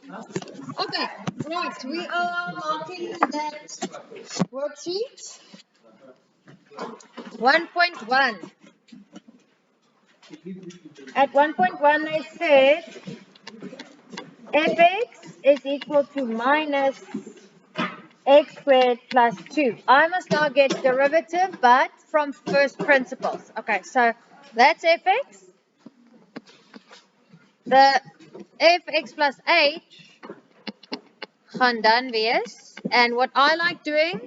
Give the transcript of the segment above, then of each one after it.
Okay, right, we are marking that worksheet 1.1. At 1.1 I said fx is equal to minus x squared plus 2. I must now get derivative, but from first principles. Okay, so that's fx. The fx plus h gaan dan wees. And what I like doing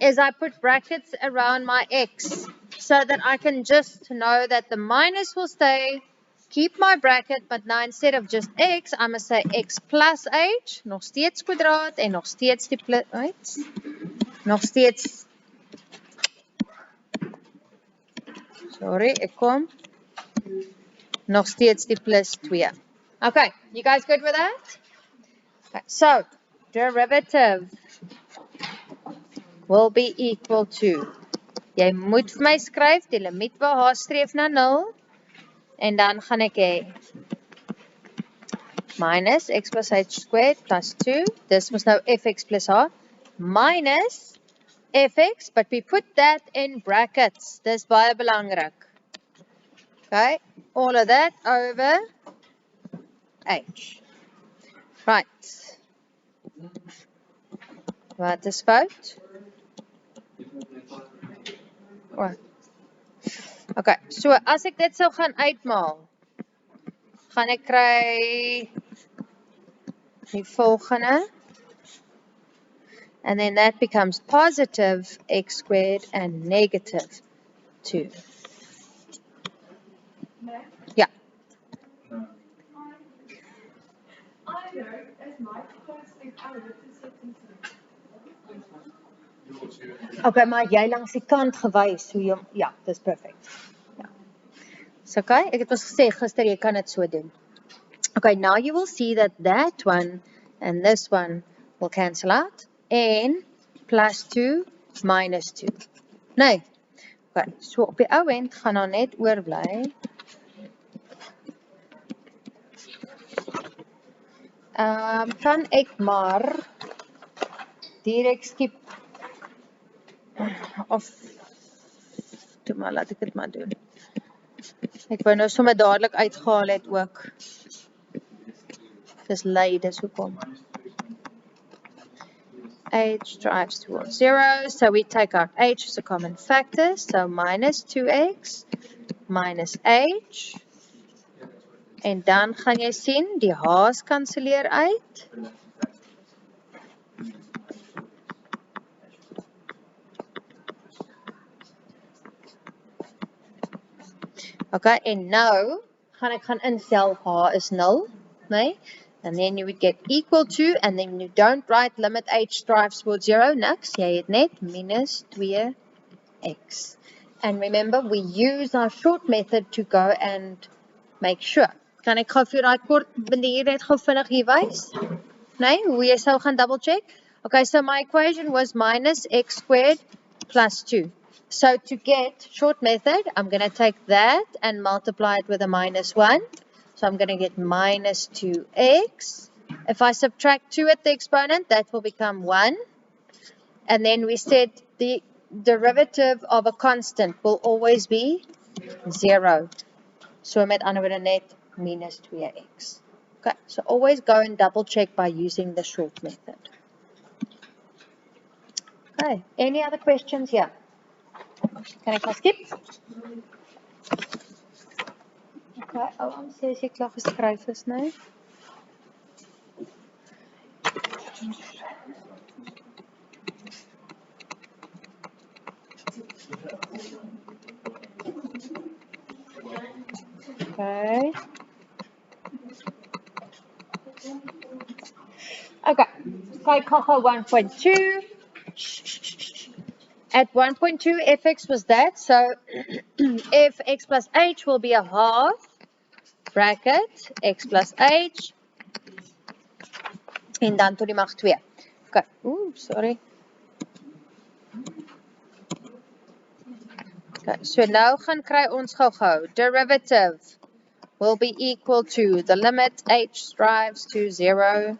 is I put brackets around my x so that I can just know that the minus will stay, keep my bracket, but now instead of just x, I must say x plus h, nog steeds kwadraat en nog steeds die plus, nog steeds, sorry, ek kom, nog steeds die plus 2. Okay, you guys good with that? Okay, so derivative will be equal to, jy moet vir my skryf, die limiet wil haar streef na 0, en dan gaan ek hê minus x plus h squared plus 2, this was now fx plus h, minus fx, but we put that in brackets, dis baie belangrik. Okay, all of that over h. Right. Wat is fout? Oh. Okay, so as ek dit sou gaan uitmaal, gaan ek kry die volgende. And then that becomes positive x squared and negative 2. Yeah. Okay, maar jy langs die kant gewys, so jy, ja, dis perfect. Ja. So okay, ek het ons gesê gister jy kan dit so doen. Okay, now you will see that that one and this one will cancel out. En plus 2 minus 2. Nee. Okay, so op die ou end gaan nou net oorbly. Kan ek maar direk skip of toe maar laat ek dit maar doen. Ek wou nou sommer dadelik uitgehaal het ook. Dis lui, dis hoekom. H drives towards 0, so we take out h as a common factor, so minus 2x minus h, en dan gaan jy sien, die h's kanselleer uit, okay, en nou, gaan ek gaan instel h is 0, nee, and then you would get equal to, and then you don't write limit h drives towards 0, niks, jy het net minus 2x. And remember, we use our short method to go and make sure. Kan ek gou vir daai kort manier net gou vinnig hier wys? Nee, hoe jy sou gaan double check? Okay, so my equation was minus x squared plus 2. So to get short method, I'm going to take that and multiply it with a minus 1. So I'm going to get minus 2x. If I subtract 2 at the exponent, that will become 1. And then we said the derivative of a constant will always be 0. So met ander woorde net minus 2x. Okay, so always go and double check by using the short method. Okay, any other questions here? Can I skip? Okay, I'm sê as jy klaar geskryf is nou. Okay. Okay, kyk gou 1.2. At 1.2, fx was that, so if x plus h will be a half, bracket, x plus h, en dan tot die mag 2. Okay, sorry. Okay, so nou gaan kry ons gou-gou derivative will be equal to the limit h strives to 0.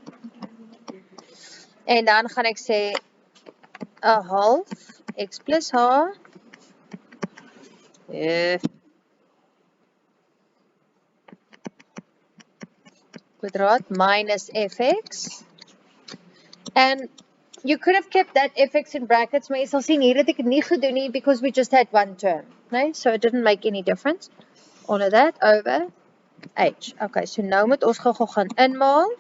En dan gaan ek sê 'n half x plus h kwadraat minus fx. And you could have kept that fx in brackets, maar jy sal sien hier het ek dit nie gedoen nie because we just had one term, nee? So it didn't make any difference. All of that over h. Okay, so nou moet ons gou gaan inmaal.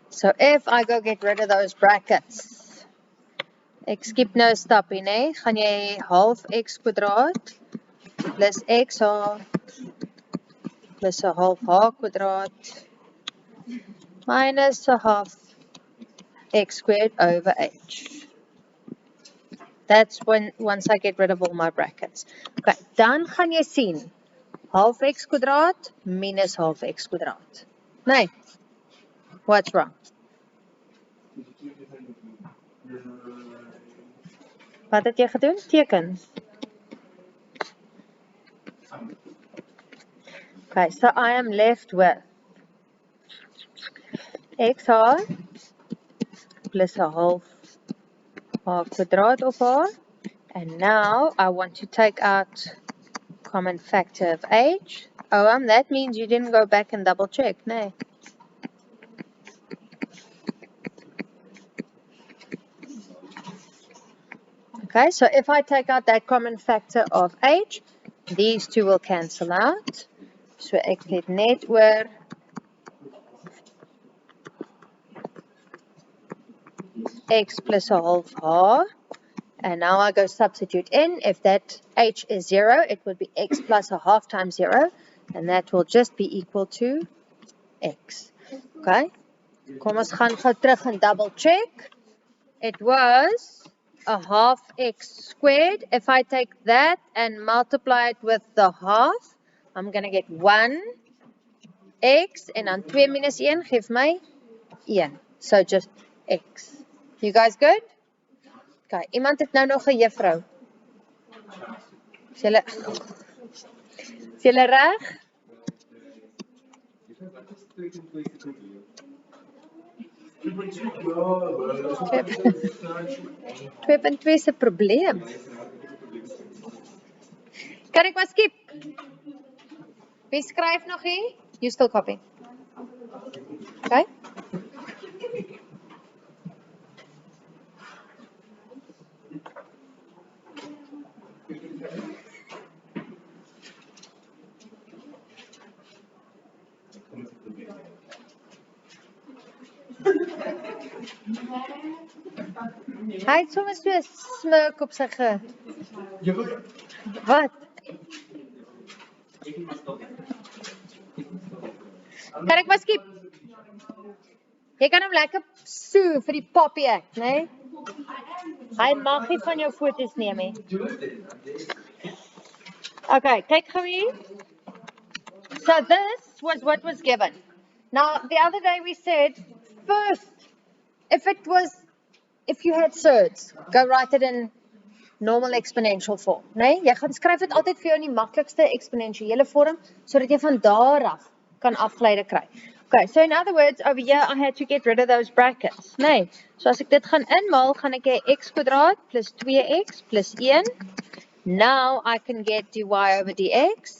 So if I go get rid of those brackets, ek skip nou 'n stapie, nee? Gaan jy half x kwadraat plus xh plus 'n half h kwadraat minus 'n half x squared over h. That's once I get rid of all my brackets. Okay, dan gaan jy sien half x kwadraat minus half x kwadraat. Nee. What's wrong? Wat het jy gedoen? Teken. Okay, so I am left with xr plus a half kwadraat of r. And now I want to take out common factor of h. Oh, that means you didn't go back and double check, no? Okay, so if I take out that common factor of h, these two will cancel out. So ek het net oor x plus a half h. And now I go substitute in. If that h is 0, it would be x plus a half times 0. And that will just be equal to x. Okay. Kom ons gaan gou terug en double check. It was a half x squared. If I take that and multiply it with the half, I'm going to get 1 x. En dan 2 minus 1 geef my 1. So just x. You guys good? Okay, iemand het nou nog 'n juffrou. Is julle reg? Twee punt twee se probleem. Kan ek maar skip? Wie skryf nog hier? You still copy. Okay. Hy het soms so 'n smirk op sy Wat? Kan ek maar skip? Jy kan hom lekker soe vir die poppy act, né? Hy mag nie van jou foto's neem nie. Okay, kyk gou hier. So this was what was given. Now, the other day we said, first, if you had surds, go write it in normal exponential form, né? Jy gaan skryf dit altyd vir jou in die maklikste eksponensiële vorm, sodat jy van daar af kan afgeleide kry. Okay, so in other words, over here I had to get rid of those brackets, né? So as ek dit gaan inmaal, gaan ek hê x kwadraat plus 2x plus 1. Now I can get dy over dx.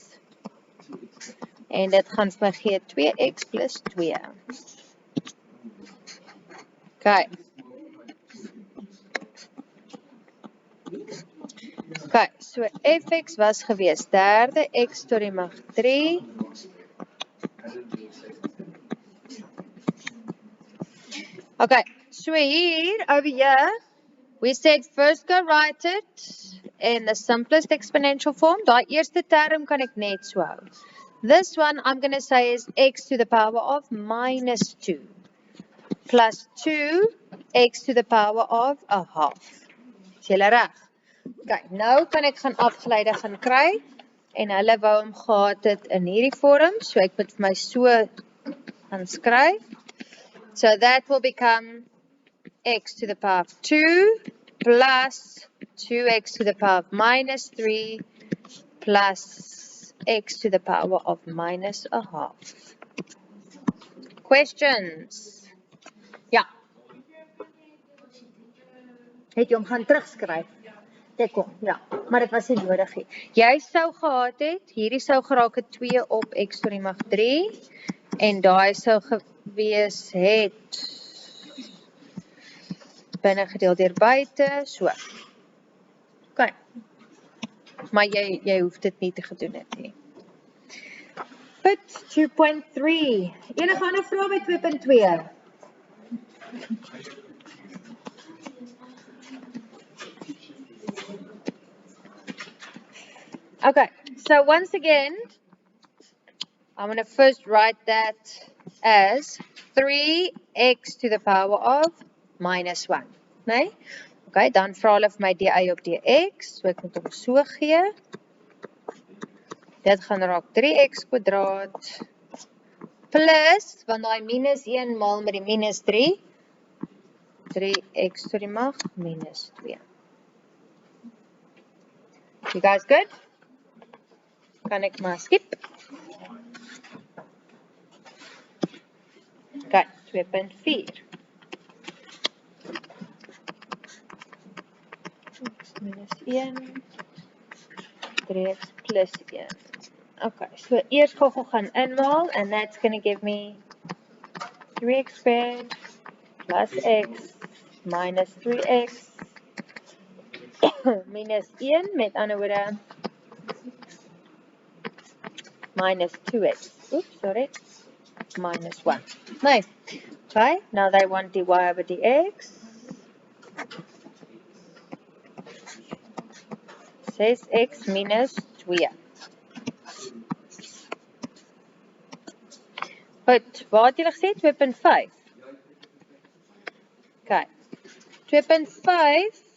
En dit gaan vir my gee 2x plus 2. Okay. Okay, so fx was gewees derde x tot die mag 3. Okay, so here, over here, we said first go write it in the simplest exponential form. Daai eerste term kan ek net so hou. This one I'm going to say is x to the power of minus 2 plus 2x to the power of a half. Is julle reg? Okay, nou kan ek gaan afgeleide gaan kry en hulle wou hom gehad het in hierdie vorm, so ek moet vir my so gaan skryf. So that will become x to the power of 2 plus 2x to the power of minus 3 plus x to the power of minus a half. Questions? Ja. Het jy hom gaan terugskryf? Dit kom, ja. Maar dit was nie nodig nie. Jy sou gehad het, hierdie sou geraak het 2 op x tot die mag 3. En daai sou gewees het binne gedeel deur buite, so. OK. Maar jy hoef dit nie te gedoen het nie. Put 2.3. Enige ander vrae by 2.2? Okay, so once again, I'm going to first write that as 3x to the power of minus 1. Nee? Okay, dan vra hulle vir my dy op dx, so ek moet hom so gee. Dit gaan raak 3x kwadraat plus, want daai minus 1 maal met die minus 3, 3x tot die mag minus 2. You guys good? Kan ek maar skip? Okay, 2.4. Minus 1, 3x plus 1. Okay, so eers gou gaan inmaal, and that's going to give me 3x squared plus x minus 3x minus 1, met ander woorde minus 2x. Oops, sorry. Minus 1. Nice. Okay, now they want dy over dx. 6x minus 2. Goed, waar het julle gesê? 2.5. Okay. 2.5.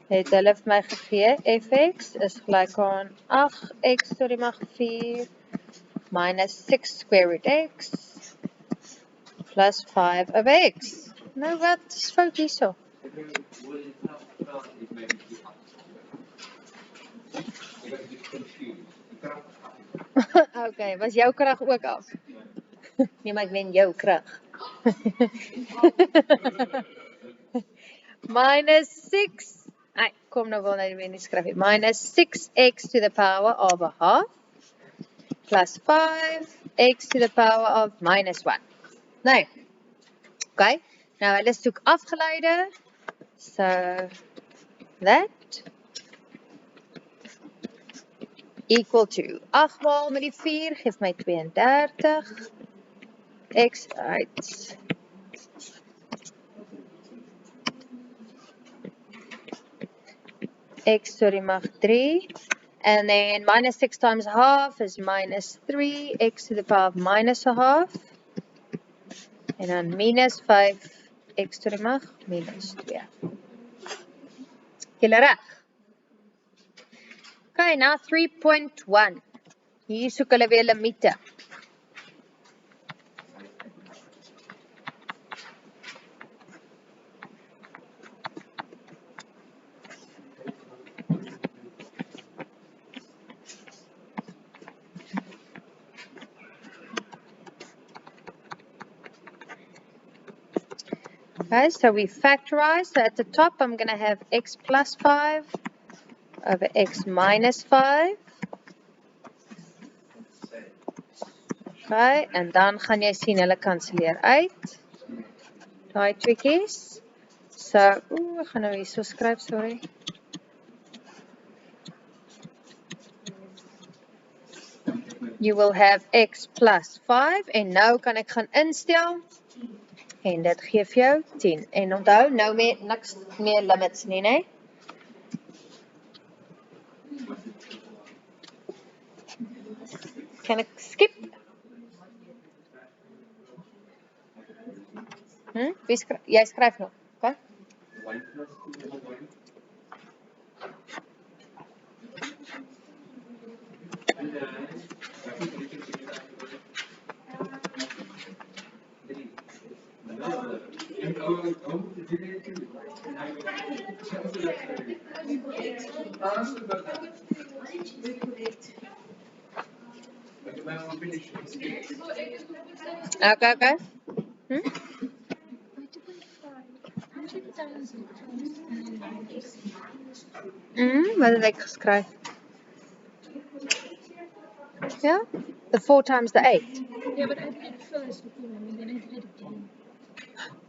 Het hulle vir my gegee, fx is gelyk aan 8x tot die mag 4 minus 6 square root x plus 5 of x. Nou wat is fout hierso? Okay, was jou krag ook af? Nee, maar ek wen jou krag. Minus 6, kom nou wel na die wendy skryf. Minus 6x to the power of a half plus 5x to the power of minus 1. Nou, okay, nou hulle soek afgeleide. So, that equal to 8 maal met die 4, geef my 32. X uit. X to the mag 3. And then minus 6 times half is minus 3. X to the power of minus a half. En dan minus 5. X to the mag minus 2. Julle reg? Okay, now 3.1. Hier soek hulle weer limite. Okay, so we factorize. So at the top, I'm going to have x plus 5 over x minus 5. Okay, en dan gaan jy sien, hulle kanselleer uit. Daai tweekies. So, ek gaan nou hier so skryf, sorry. You will have x plus 5. En nou kan ek gaan instel. En dit geef jou 10. En onthou, nou niks meer limits nie, nee? Kan ek skip? Jy skryf nog, oké? Okay, okay. Wat het ek geskryf? Yeah? The 4 times the 8. Yeah, but I did it first before and then I did it again.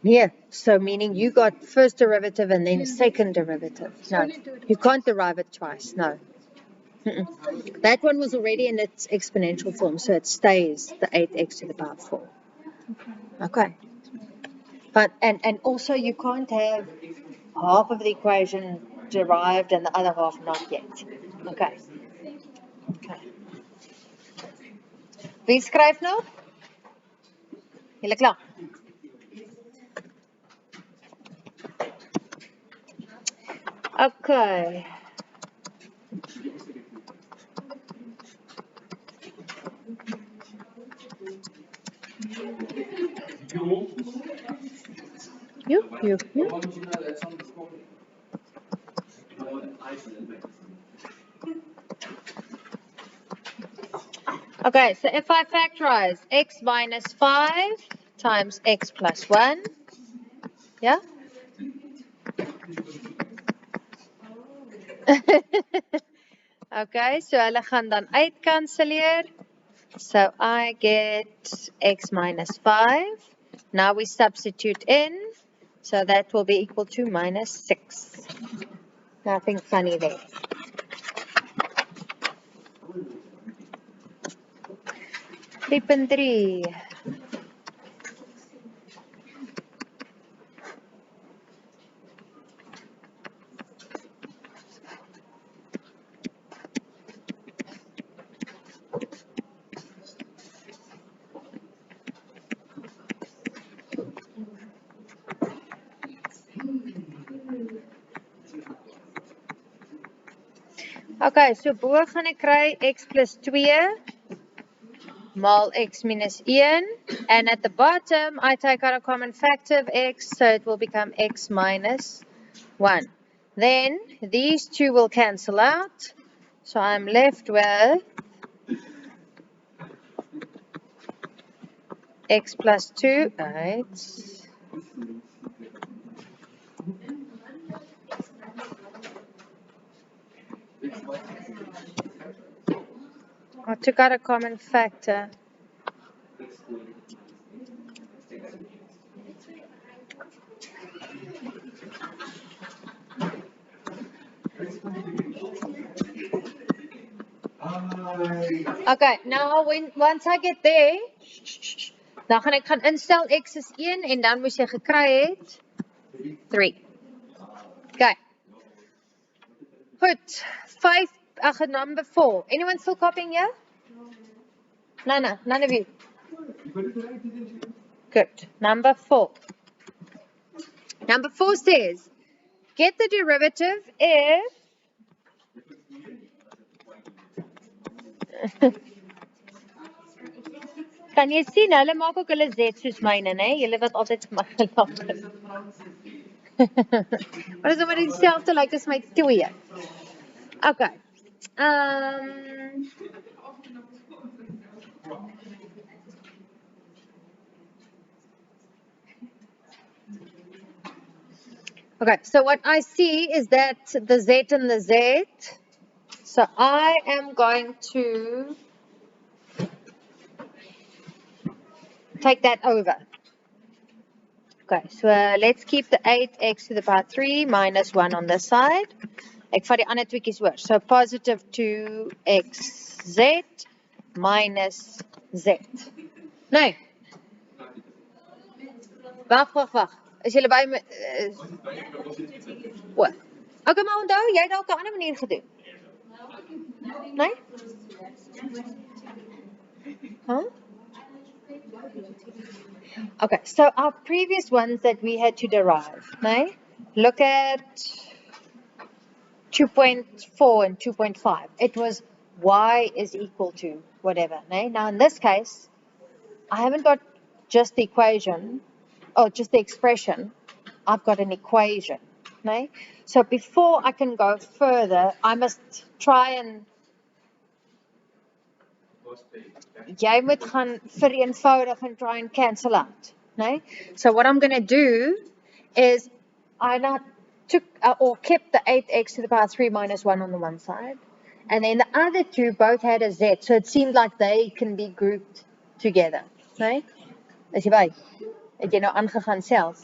Yeah, so meaning you got first derivative and then second derivative. No, you can't derive it twice. No. That one was already in its exponential form, so it stays the 8x to the power 4. Okay. But and also you can't have half of the equation derived and the other half not yet. Okay. Okay. Wie skryf nou? Julle klaar? Okay. You. Okay, so if I factorize x minus 5 times x plus 1, yeah? Okay, so hulle gaan dan uitkanselleer. So I get x minus 5. Now we substitute in. So that will be equal to minus 6. Nothing funny there. Tip and 3. Okay, so bo gaan ek kry x plus 2 mal x minus 1. And at the bottom, I take out a common factor of x, so it will become x minus 1. Then these two will cancel out. So I'm left with x plus 2, right? I took out a common factor. Okay, now once I get there, dan gaan ek gaan instel x is 1 en dan moes jy gekry het 3. Okay. Goed. 5, number 4. Anyone still copying here? No, none of you. Good. Number 4. Number 4 says, get the derivative if kan jy sien, hulle maak ook hulle z soos myne, né? Julle wat altyd vir my gelag het. Maar dis maar dieselfde lyk as my 2. Okay. Okay, so what I see is that the z and the z, so I am going to take that over. Okay, so let's keep the 8x to the power 3 minus 1 on this side. Ek vat die ander tweekies oor. So positive 2xz minus z. Nee. Wag. Is julle by my? Okay, maar onthou, jy het dalk 'n ander manier gedoen. Nee? Huh? Okay, so our previous ones that we had to derive, nee? Look at 2.4 and 2.5. It was y is equal to whatever, nee? Now in this case, I haven't got just the equation, or just the expression. I've got an equation. Nee? So before I can go further, I must try and jy moet gaan vereenvoudig and try and cancel out. Nee? So what I'm going to do is I not took or kept the 8x to the power 3 minus 1 on the one side. And then the other two both had a z. So it seemed like they can be grouped together. Nee? Is jy by? Het jy nou aangegaan self?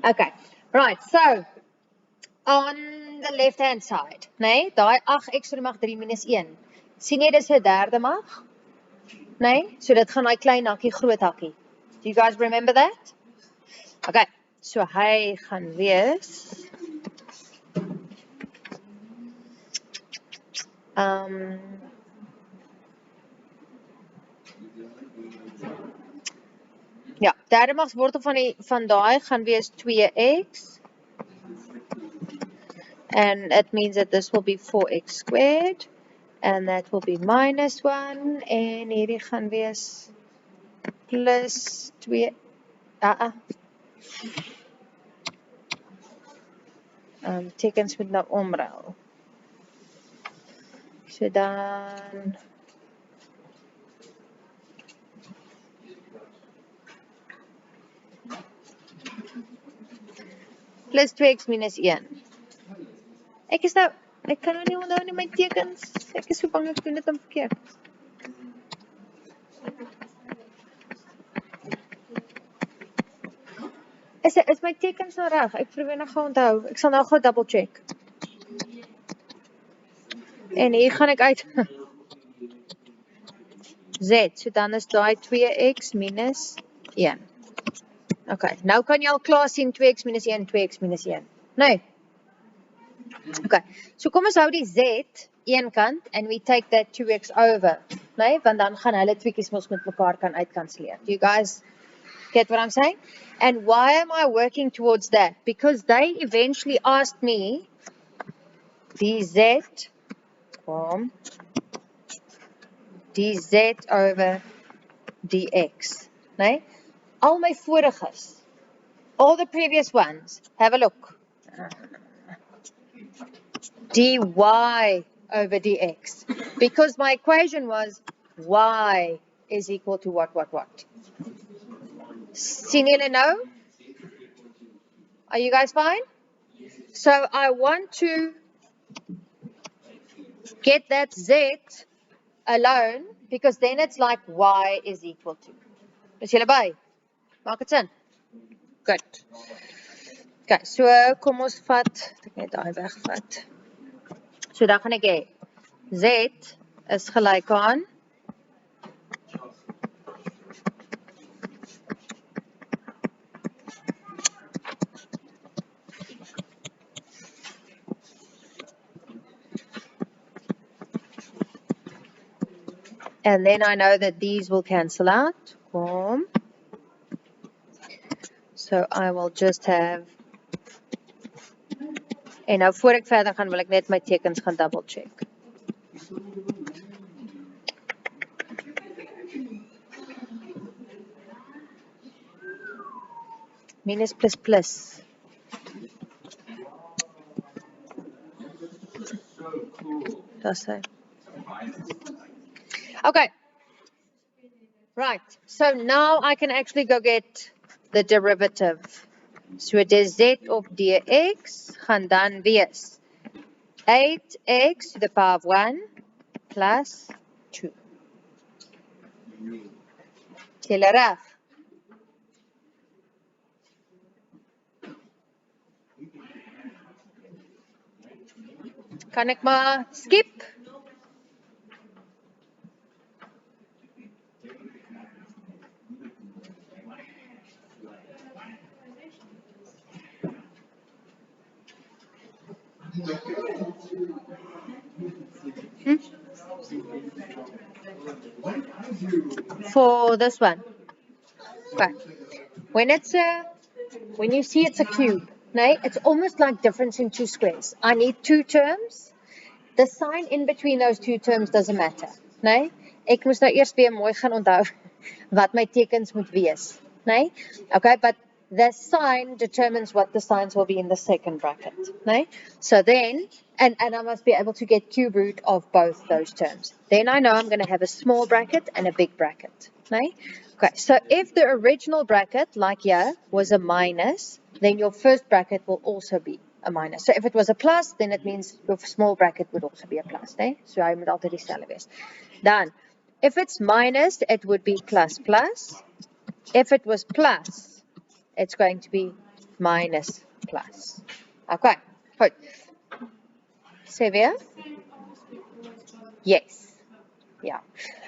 Okay. Right. So on the left hand side, nee, daai 8x to die mag 3 minus 1. Sien jy dis 'n derde mag? Nee, so dit gaan daai klein hakkie groot hakkie. Do you guys remember that? Okay, so hy gaan wees ja, derde magswortel van daai gaan wees 2x. And it means that this will be 4x squared. And that will be minus 1. En hierdie gaan wees plus 2. Tekens moet nou omruil. So dan plus 2x minus 1. Ek kan nou nie onthou nie my tekens. Ek is so bang ek doen dit dan verkeerd. Is my tekens nou reg? Ek probeer nou gou onthou. Ek sal nou gou double check. En hier gaan ek uit z. So dan is daai 2x minus 1. Okay, nou kan jy al klaar sien 2x minus 1, 2x minus 1. Nee. Okay, so kom ons hou die z een kant and we take that 2x over. Nee, want dan gaan hulle tweekies mos met mekaar kan uitkanselleer. Do you guys get what I'm saying? And why am I working towards that? Because they eventually asked me dz over dx. Nee? Al my voriges, all the previous ones, have a look. dy over dx. Because my equation was y is equal to what? Sien julle nou? Are you guys fine? So I want to get that z alone because then it's like y is equal to. Is julle by? Maak dit sin? Good. Okay, so kom ons vat, ek net daai wegvat. So dan gaan ek hê z is gelyk aan and then I know that these will cancel out. Kom. So I will just have en nou voor ek verder gaan wil ek net my tekens gaan double check. Minus plus plus. That's it. Okay. Right. So now I can actually go get the derivative. So dz of dx gaan dan wees 8x to the power of 1 plus 2. Julle reg? Kan ek maar skip? For this one. Okay. When you see it's a cube, nee, it's almost like difference in two squares. I need two terms. The sign in between those two terms doesn't matter. Nee? Ek moes nou eers weer mooi gaan onthou wat my tekens moet wees. Nee? Okay, but the sign determines what the signs will be in the second bracket. Nee? So then, and I must be able to get cube root of both those terms. Then I know I'm going to have a small bracket and a big bracket. Nee? Okay, so if the original bracket, like here, was a minus, then your first bracket will also be a minus. So if it was a plus, then it means your small bracket would also be a plus. Nee? So hy moet altyd dieselfde wees. Dan, if it's minus, it would be plus plus. If it was plus, it's going to be minus plus. Okay, goed. Sê weer? Yes. Yeah.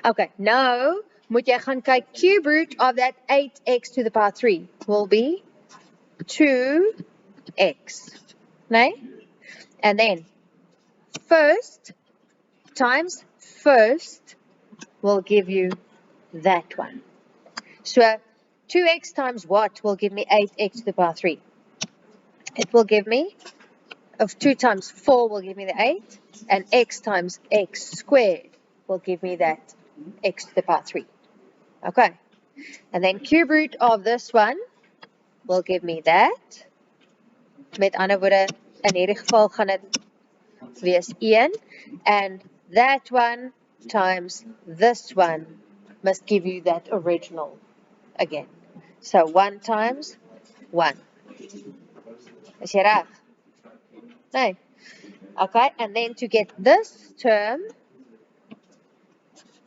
Okay, now moet jy gaan kyk, cube root of that 8x to the power 3 will be 2x. Nee? And then first times first will give you that one. So 2x times what will give me 8x to the power 3? It will give me, of 2 times 4 will give me the 8, and x times x squared will give me that x to the power 3. Okay, and then cube root of this one will give me that. Met ander woorde, in hierdie geval gaan dit wees 1, and that one times this one must give you that original again. So 1 times 1. Is jy reg? Nee. Okay, and then to get this term,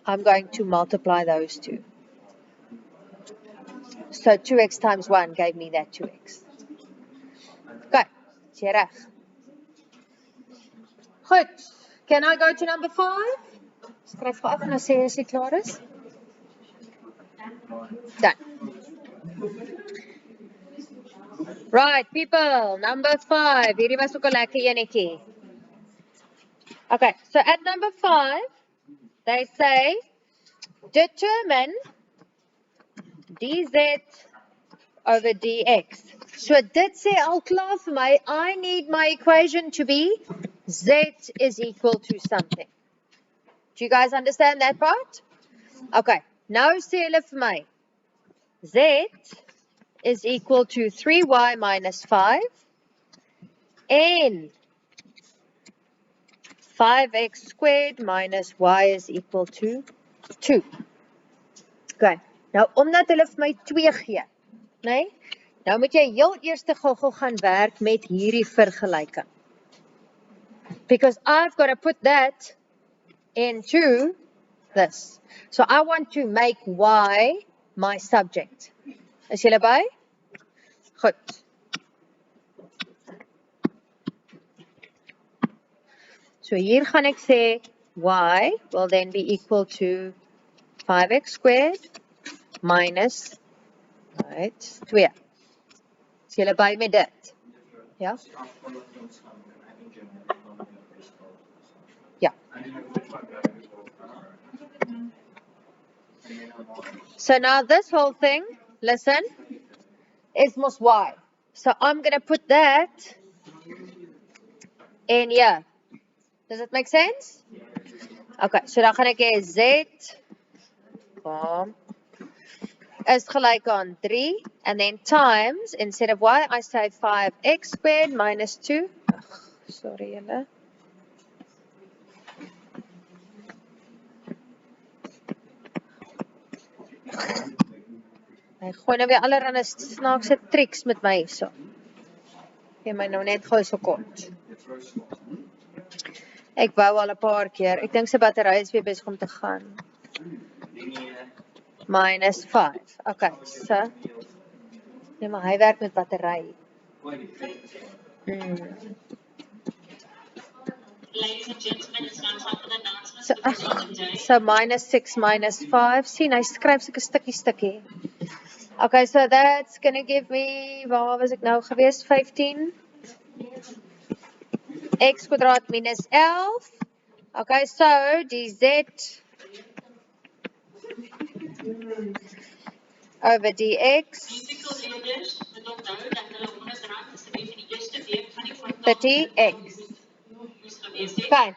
I'm going to multiply those two. So 2x times 1 gave me that 2x. Okay, is jy reg? Goed, can I go to number 5? Skryf gou af en dan sê as jy klaar is. Done. Right, people, number 5. Hierdie was ook 'n lekker enetjie. Okay, so at number 5, they say, determine dz over dx. So dit sê al klaar vir my, I need my equation to be z is equal to something. Do you guys understand that part? Okay, nou sê hulle vir my, z is equal to 3y minus 5 and 5x squared minus y is equal to 2. Okay, nou omdat hulle vir my 2 gee, nee, nou moet jy heel eers gou gaan werk met hierdie vergelyking. Because I've got to put that into this. So I want to make y my subject. Is julle by? Goed. So hier gaan ek sê y will then be equal to 5x squared minus 2. Is julle by met dit? Ja? Ja. So now this whole thing, listen, is mos y. So I'm going to put that in here. Does it make sense? Okay, so dan gaan ek hê z is gelyk aan 3, and then times, instead of y, I say 5x squared minus 2. Sorry, julle. Hy gooi nou weer allerhande snaakse tricks met my hierso. Gee my nou net gou so kort. Ek wou al 'n paar keer. Ek dink sy battery is weer besig om te gaan. Minus 5. Okay, so. Nee, maar hy werk met battery. Ladies and gentlemen, it's now time for the announcement. So minus 6 minus 5. Sien, hy skryf sulke stukkie. Okay, so that's going to give me, waar was ek nou gewees? 15. X kwadraat minus 11. Okay, so dz over dx 30x. Okay,